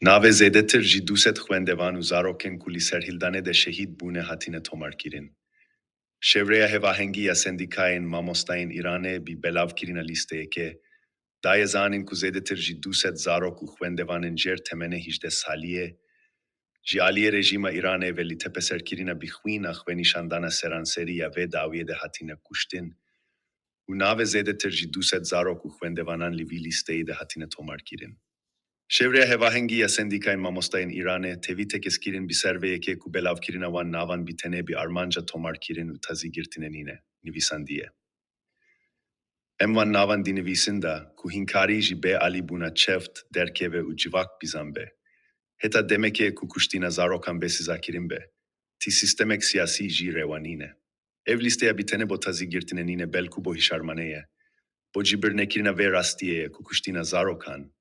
Nave zedetir ji 200 xwendevan û zarokên ku li ser hîldanê de şehîd bûne hatine tomarkirin. Şevreya hevahengî ya sendîkayên mamostayên Îranê bî belavkirina lîsteyekê, dayê zanîn ku zêdetir ji 200 zarok û xwendevanên jêr temenê 18 saliyê, ji aliyê rejîma Îranê ve li tepeserkirina bixwîn a xwenîşandana seranserî ya vê dawiyê de hatine kuştin û navê zêdetir ji 200 zarok û xwendevanan li vî lîsteyê de hatine tomarkirin. Şevreya hevahengî ya sendîkayên mamostayên Îranê tevî tekeskirin bi serveyekê ku belavkirina wan navan bi tenê bi armanca tomarkirin û tazîgirtinenîne, nivîsandiye. Em wan navan dinivîsin da ku hînkarî ji bê alîbûna çeft, derkeve û civak bizan be. Heta demekê ku kuştina zarokan bê sizakirin be. Tî sistemek siyasî jî rêwanîne. Ev lîsteya bi tenê bo tazîgirtinenîne belkû bo hişarmanê ye. Bo cibirnekirina vê rastiyê ye ku kuştina zarokan,